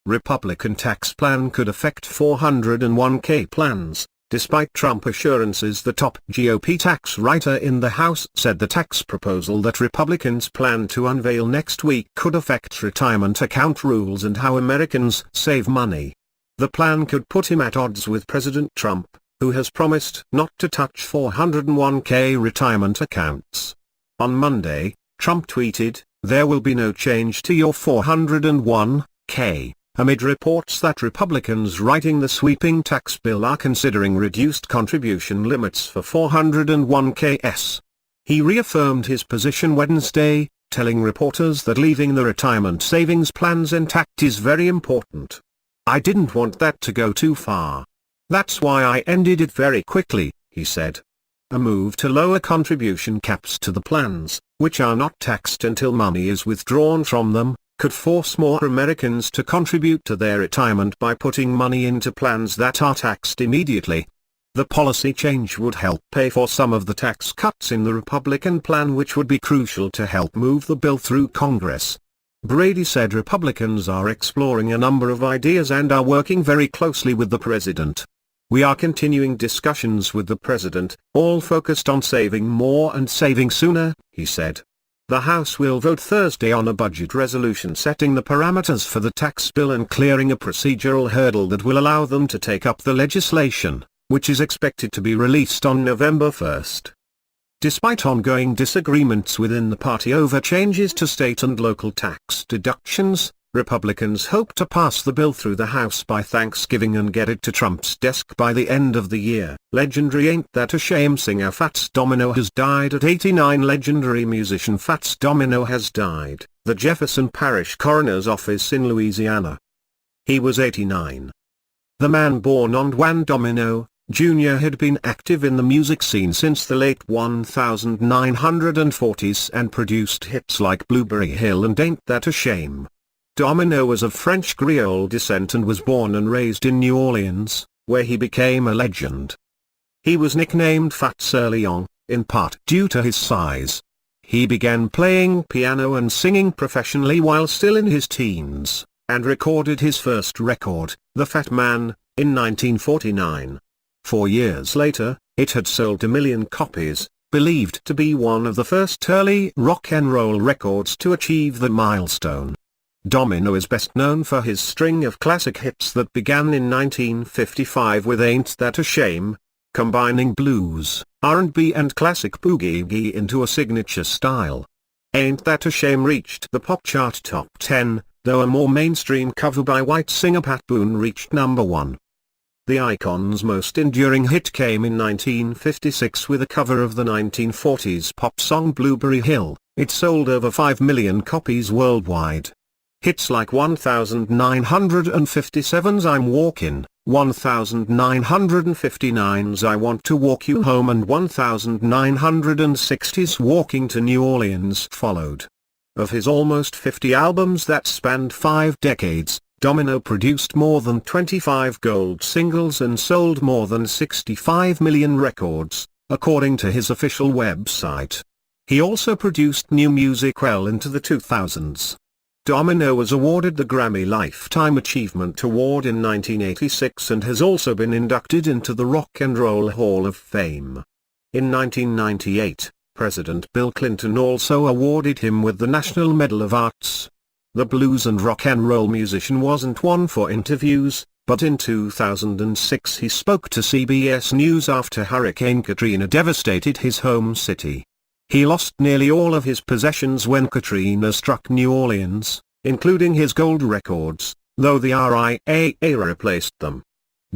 Republican tax plan could affect 401k plans. Despite Trump assurances, the top GOP tax writer in the House said the tax proposal that Republicans plan to unveil next week could affect retirement account rules and how Americans save money. The plan could put him at odds with President Trump, who has promised not to touch 401k retirement accounts. On Monday, Trump tweeted, "There will be no change to your 401k." Amid reports that Republicans writing the sweeping tax bill are considering reduced contribution limits for 401ks. He reaffirmed his position Wednesday, telling reporters that leaving the retirement savings plans intact is very important. "I didn't want that to go too far. That's why I ended it very quickly," he said. A move to lower contribution caps to the plans, which are not taxed until money is withdrawn from them, could force more Americans to contribute to their retirement by putting money into plans that are taxed immediately. The policy change would help pay for some of the tax cuts in the Republican plan, which would be crucial to help move the bill through Congress. Brady said Republicans are exploring a number of ideas and are working very closely with the president. "We are continuing discussions with the president, all focused on saving more and saving sooner," he said. The House will vote Thursday on a budget resolution setting the parameters for the tax bill and clearing a procedural hurdle that will allow them to take up the legislation, which is expected to be released on November 1st. Despite ongoing disagreements within the party over changes to state and local tax deductions, Republicans hope to pass the bill through the House by Thanksgiving and get it to Trump's desk by the end of the year. Legendary Ain't That a Shame singer Fats Domino has died at 89. Legendary musician Fats Domino has died, the Jefferson Parish Coroner's Office in Louisiana. He was 89. The man, born on Juan Domino, Jr., had been active in the music scene since the late 1940s and produced hits like Blueberry Hill and Ain't That a Shame. Domino was of French Creole descent and was born and raised in New Orleans, where he became a legend. He was nicknamed Fats early on, in part due to his size. He began playing piano and singing professionally while still in his teens, and recorded his first record, The Fat Man, in 1949. 4 years later, it had sold 1 million copies, believed to be one of the first early rock and roll records to achieve the milestone. Domino is best known for his string of classic hits that began in 1955 with Ain't That a Shame, combining blues, R&B and classic boogie into a signature style. Ain't That a Shame reached the pop chart top 10, though a more mainstream cover by white singer Pat Boone reached number 1. The icon's most enduring hit came in 1956 with a cover of the 1940s pop song Blueberry Hill. It sold over 5 million copies worldwide. Hits like 1957's I'm Walkin', 1959's I Want to Walk You Home and 1960's Walking to New Orleans followed. Of his almost 50 albums that spanned 5 decades, Domino produced more than 25 gold singles and sold more than 65 million records, according to his official website. He also produced new music well into the 2000s. Domino was awarded the Grammy Lifetime Achievement Award in 1986 and has also been inducted into the Rock and Roll Hall of Fame. In 1998, President Bill Clinton also awarded him with the National Medal of Arts. The blues and rock and roll musician wasn't one for interviews, but in 2006 he spoke to CBS News after Hurricane Katrina devastated his home city. He lost nearly all of his possessions when Katrina struck New Orleans, including his gold records, though the RIAA replaced them.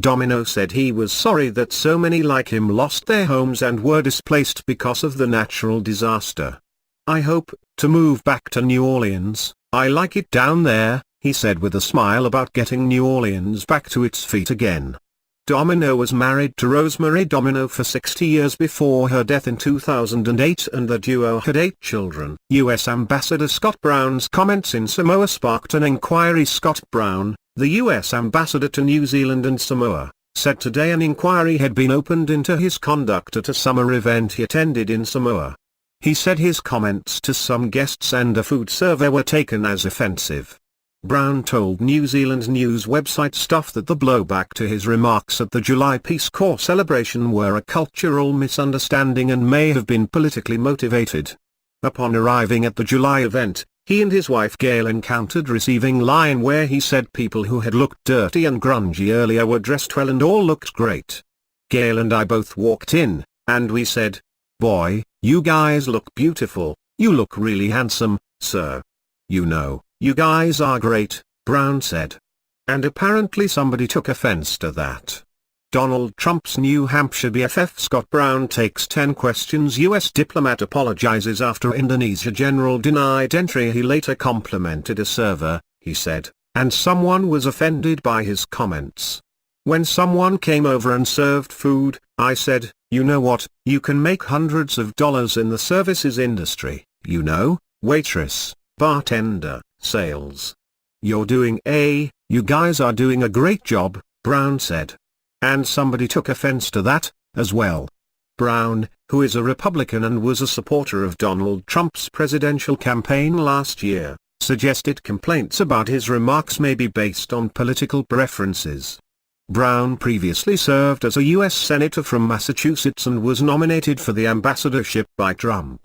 Domino said he was sorry that so many like him lost their homes and were displaced because of the natural disaster. "I hope to move back to New Orleans. I like it down there," he said with a smile about getting New Orleans back to its feet again. Domino was married to Rosemary Domino for 60 years before her death in 2008 and the duo had 8 children. U.S. Ambassador Scott Brown's comments in Samoa sparked an inquiry. Scott Brown, the U.S. Ambassador to New Zealand and Samoa, said today an inquiry had been opened into his conduct at a summer event he attended in Samoa. He said his comments to some guests and a food server were taken as offensive. Brown told New Zealand news website Stuff that the blowback to his remarks at the July Peace Corps celebration were a cultural misunderstanding and may have been politically motivated. Upon arriving at the July event, he and his wife Gail encountered receiving line where he said people who had looked dirty and grungy earlier were dressed well and all looked great. Gail and I both walked in, and we said, "Boy, you guys look beautiful, you look really handsome, sir. You know, you guys are great," Brown said. And apparently somebody took offense to that. Donald Trump's New Hampshire BFF Scott Brown takes 10 questions. U.S. diplomat apologizes after Indonesia general denied entry. He later complimented a server, he said, and someone was offended by his comments. "When someone came over and served food, I said, you know what, you can make hundreds of dollars in the services industry, you know, waitress, bartender, sales. You guys are doing a great job," Brown said. And somebody took offense to that, as well. Brown, who is a Republican and was a supporter of Donald Trump's presidential campaign last year, suggested complaints about his remarks may be based on political preferences. Brown previously served as a U.S. Senator from Massachusetts and was nominated for the ambassadorship by Trump.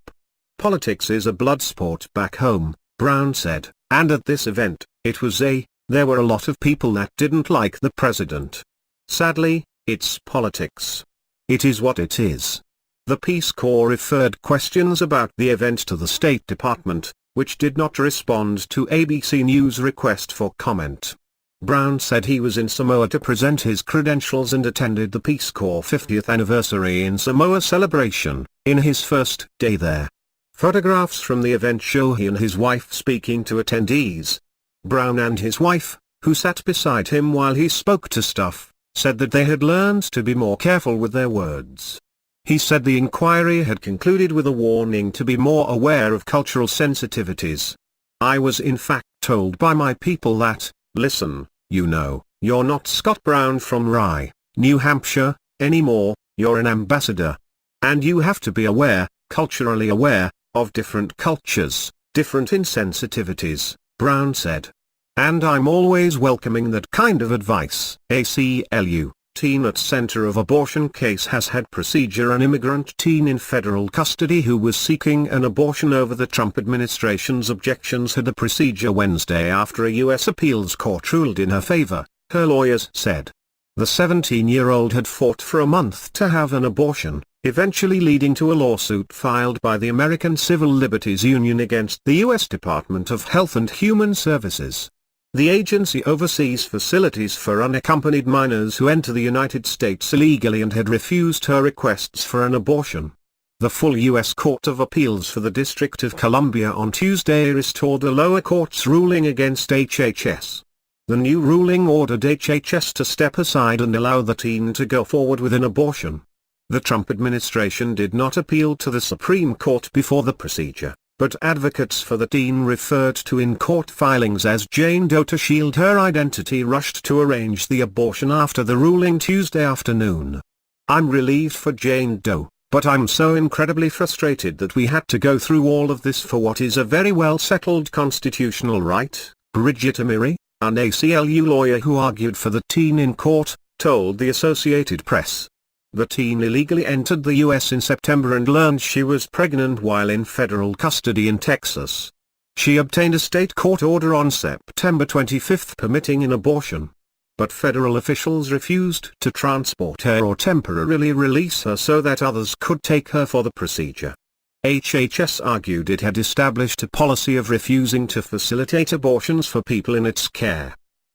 "Politics is a blood sport back home," Brown said, and at this event, there were a lot of people that didn't like the president. "Sadly, it's politics. It is what it is." The Peace Corps referred questions about the event to the State Department, which did not respond to ABC News' request for comment. Brown said he was in Samoa to present his credentials and attended the Peace Corps 50th anniversary in Samoa celebration, in his first day there. Photographs from the event show he and his wife speaking to attendees. Brown and his wife, who sat beside him while he spoke to Stuff, said that they had learned to be more careful with their words. He said the inquiry had concluded with a warning to be more aware of cultural sensitivities. "I was in fact told by my people that, listen, you know, you're not Scott Brown from Rye, New Hampshire, anymore, you're an ambassador. And you have to be aware, culturally aware, of different cultures, different insensitivities," Brown said. "And I'm always welcoming that kind of advice." ACLU, teen at center of abortion case has had procedure. An immigrant teen in federal custody who was seeking an abortion over the Trump administration's objections had a procedure Wednesday after a U.S. appeals court ruled in her favor, her lawyers said. The 17-year-old had fought for a month to have an abortion, eventually leading to a lawsuit filed by the American Civil Liberties Union against the U.S. Department of Health and Human Services. The agency oversees facilities for unaccompanied minors who enter the United States illegally and had refused her requests for an abortion. The full U.S. Court of Appeals for the District of Columbia on Tuesday restored the lower court's ruling against HHS. The new ruling ordered HHS to step aside and allow the teen to go forward with an abortion. The Trump administration did not appeal to the Supreme Court before the procedure, but advocates for the teen referred to in-court filings as Jane Doe to shield her identity rushed to arrange the abortion after the ruling Tuesday afternoon. "I'm relieved for Jane Doe, but I'm so incredibly frustrated that we had to go through all of this for what is a very well-settled constitutional right," Bridget Amiri, an ACLU lawyer who argued for the teen in court, told the Associated Press. The teen illegally entered the U.S. in September and learned she was pregnant while in federal custody in Texas. She obtained a state court order on September 25 permitting an abortion. But federal officials refused to transport her or temporarily release her so that others could take her for the procedure. HHS argued it had established a policy of refusing to facilitate abortions for people in its care.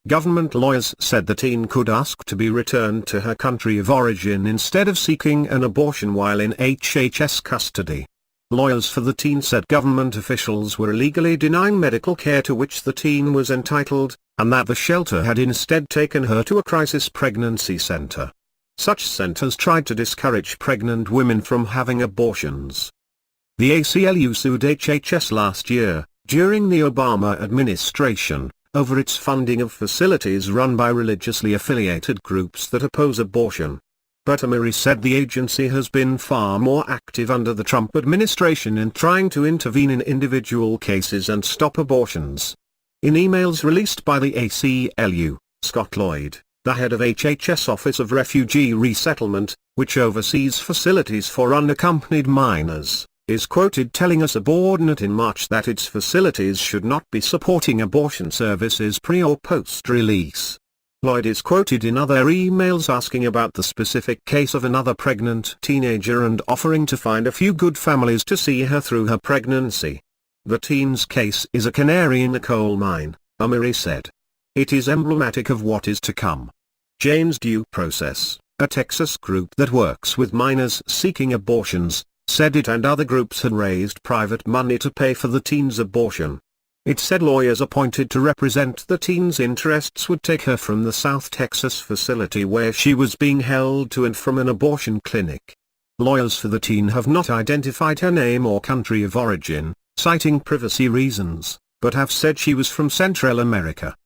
Government lawyers said the teen could ask to be returned to her country of origin instead of seeking an abortion while in HHS custody. Lawyers for the teen said government officials were illegally denying medical care to which the teen was entitled, and that the shelter had instead taken her to a crisis pregnancy center. Such centers tried to discourage pregnant women from having abortions. The ACLU sued HHS last year, during the Obama administration, over its funding of facilities run by religiously affiliated groups that oppose abortion. But Amiri said the agency has been far more active under the Trump administration in trying to intervene in individual cases and stop abortions. In emails released by the ACLU, Scott Lloyd, the head of HHS Office of Refugee Resettlement, which oversees facilities for unaccompanied minors, is quoted telling a subordinate in March that its facilities should not be supporting abortion services pre or post-release. Lloyd is quoted in other emails asking about the specific case of another pregnant teenager and offering to find a few good families to see her through her pregnancy. The teen's case is a canary in the coal mine, Amiri said. It is emblematic of what is to come. Jane's Due Process, a Texas group that works with minors seeking abortions, said it and other groups had raised private money to pay for the teen's abortion. It said lawyers appointed to represent the teen's interests would take her from the South Texas facility where she was being held to and from an abortion clinic. Lawyers for the teen have not identified her name or country of origin, citing privacy reasons, but have said she was from Central America.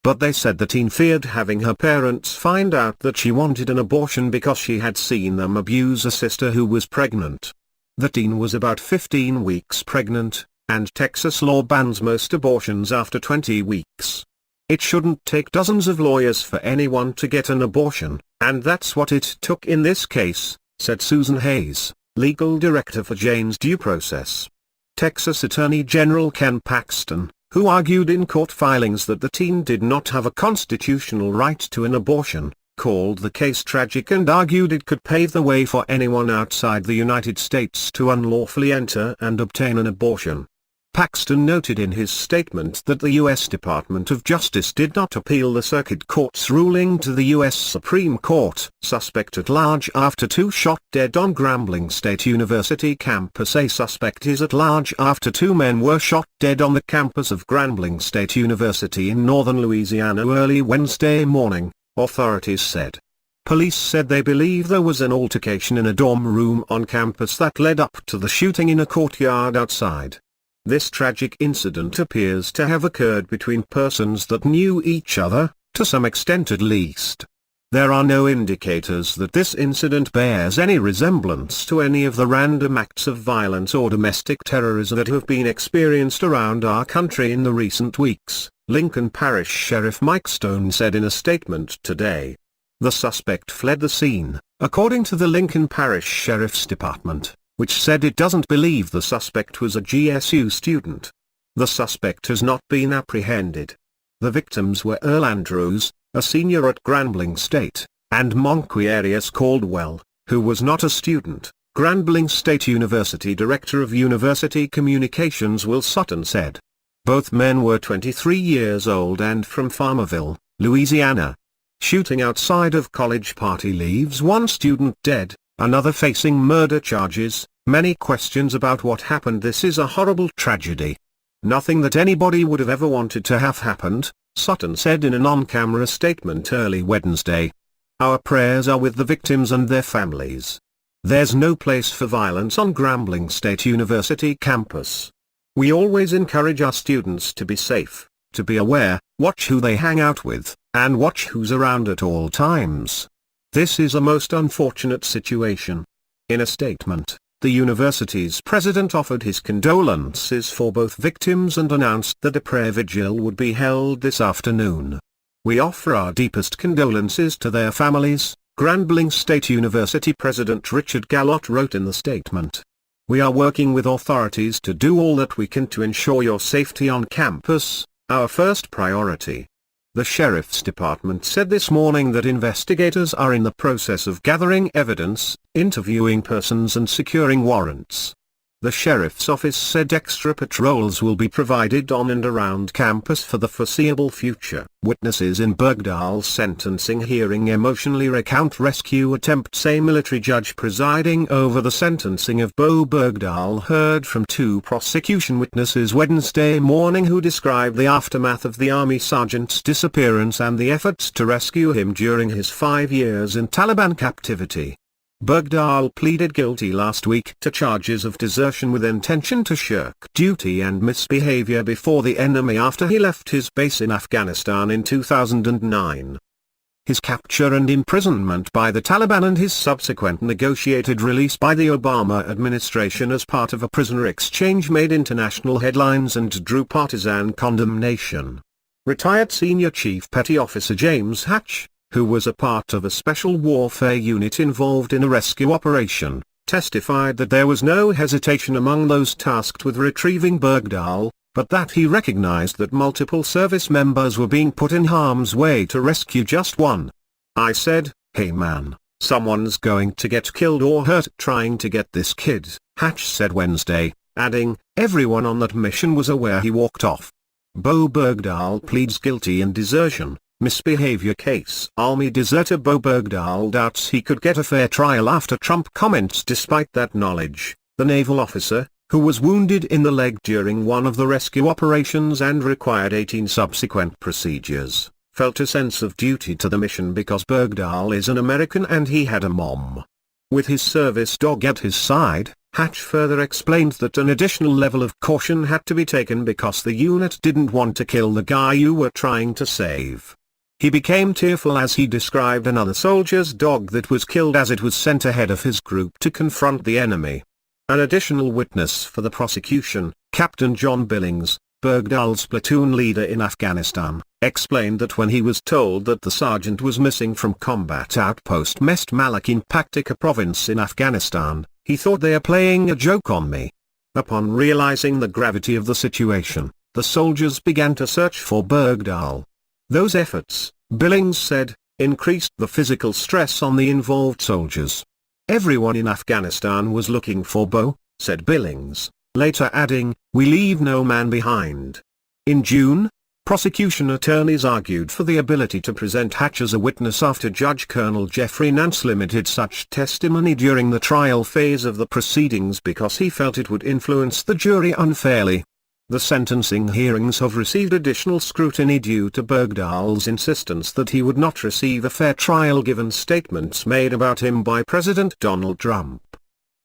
But they said the teen feared having her parents find out that she wanted an abortion because she had seen them abuse a sister who was pregnant. The teen was about 15 weeks pregnant, and Texas law bans most abortions after 20 weeks. It shouldn't take dozens of lawyers for anyone to get an abortion, and that's what it took in this case, said Susan Hayes, legal director for Jane's Due Process. Texas Attorney General Ken Paxton, who argued in court filings that the teen did not have a constitutional right to an abortion, called the case tragic and argued it could pave the way for anyone outside the United States to unlawfully enter and obtain an abortion. Paxton noted in his statement that the U.S. Department of Justice did not appeal the circuit court's ruling to the U.S. Supreme Court. Suspect at large after two shot dead on Grambling State University campus. A suspect is at large after two men were shot dead on the campus of Grambling State University in northern Louisiana early Wednesday morning, authorities said. Police said they believe there was an altercation in a dorm room on campus that led up to the shooting in a courtyard outside. This tragic incident appears to have occurred between persons that knew each other, to some extent at least. There are no indicators that this incident bears any resemblance to any of the random acts of violence or domestic terrorism that have been experienced around our country in the recent weeks, Lincoln Parish Sheriff Mike Stone said in a statement today. The suspect fled the scene, according to the Lincoln Parish Sheriff's Department, which said it doesn't believe the suspect was a GSU student. The suspect has not been apprehended. The victims were Earl Andrews, a senior at Grambling State, and Monquierius Caldwell, who was not a student, Grambling State University Director of University Communications Will Sutton said. Both men were 23 years old and from Farmerville, Louisiana. Shooting outside of college party leaves one student dead, another facing murder charges, many questions about what happened. This is a horrible tragedy. Nothing that anybody would have ever wanted to have happened, Sutton said in an on-camera statement early Wednesday. Our prayers are with the victims and their families. There's no place for violence on Grambling State University campus. We always encourage our students to be safe, to be aware, watch who they hang out with, and watch who's around at all times. This is a most unfortunate situation. In a statement, the university's president offered his condolences for both victims and announced that a prayer vigil would be held this afternoon. We offer our deepest condolences to their families, Grambling State University President Richard Gallot wrote in the statement. We are working with authorities to do all that we can to ensure your safety on campus, our first priority. The Sheriff's Department said this morning that investigators are in the process of gathering evidence, interviewing persons and securing warrants. The Sheriff's Office said extra patrols will be provided on and around campus for the foreseeable future. Witnesses in Bergdahl's sentencing hearing emotionally recount rescue attempts. A military judge presiding over the sentencing of Bo Bergdahl heard from two prosecution witnesses Wednesday morning who described the aftermath of the Army sergeant's disappearance and the efforts to rescue him during his 5 years in Taliban captivity. Bergdahl pleaded guilty last week to charges of desertion with intention to shirk duty and misbehavior before the enemy after he left his base in Afghanistan in 2009. his capture and imprisonment by the Taliban and his subsequent negotiated release by the Obama administration as part of a prisoner exchange made international headlines and drew partisan condemnation. Retired Senior Chief Petty Officer James Hatch, who was a part of a special warfare unit involved in a rescue operation, testified that there was no hesitation among those tasked with retrieving Bergdahl, but that he recognized that multiple service members were being put in harm's way to rescue just one. "I said, hey man, someone's going to get killed or hurt trying to get this kid," Hatch said Wednesday, adding, "Everyone on that mission was aware he walked off." Bo Bergdahl pleads guilty in desertion, misbehavior case. Army deserter Bo Bergdahl doubts he could get a fair trial after Trump comments. Despite that knowledge, the naval officer, who was wounded in the leg during one of the rescue operations and required 18 subsequent procedures, felt a sense of duty to the mission because Bergdahl is an American and he had a mom. With his service dog at his side, Hatch further explained that an additional level of caution had to be taken because the unit didn't want to kill the guy you were trying to save. He became tearful as he described another soldier's dog that was killed as it was sent ahead of his group to confront the enemy. An additional witness for the prosecution, Captain John Billings, Bergdahl's platoon leader in Afghanistan, explained that when he was told that the sergeant was missing from combat outpost Mest Malak in Paktika province in Afghanistan, he thought they are playing a joke on me. Upon realizing the gravity of the situation, the soldiers began to search for Bergdahl. Those efforts, Billings said, increased the physical stress on the involved soldiers. "Everyone in Afghanistan was looking for Bo," said Billings, later adding, "We leave no man behind." In June, prosecution attorneys argued for the ability to present Hatch as a witness after Judge Colonel Jeffrey Nance limited such testimony during the trial phase of the proceedings because he felt it would influence the jury unfairly. The sentencing hearings have received additional scrutiny due to Bergdahl's insistence that he would not receive a fair trial given statements made about him by President Donald Trump.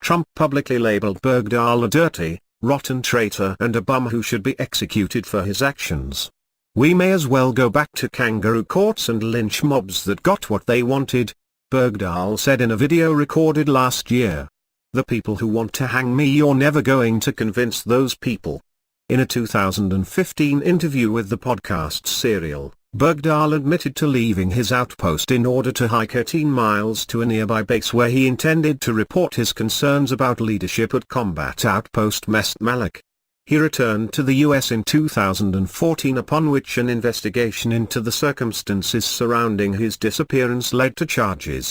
Trump publicly labeled Bergdahl a dirty, rotten traitor and a bum who should be executed for his actions. "We may as well go back to kangaroo courts and lynch mobs that got what they wanted," Bergdahl said in a video recorded last year. "The people who want to hang me, you're never going to convince those people." In a 2015 interview with the podcast Serial, Bergdahl admitted to leaving his outpost in order to hike 18 miles to a nearby base where he intended to report his concerns about leadership at combat outpost Mest Malak. He returned to the U.S. in 2014, upon which an investigation into the circumstances surrounding his disappearance led to charges.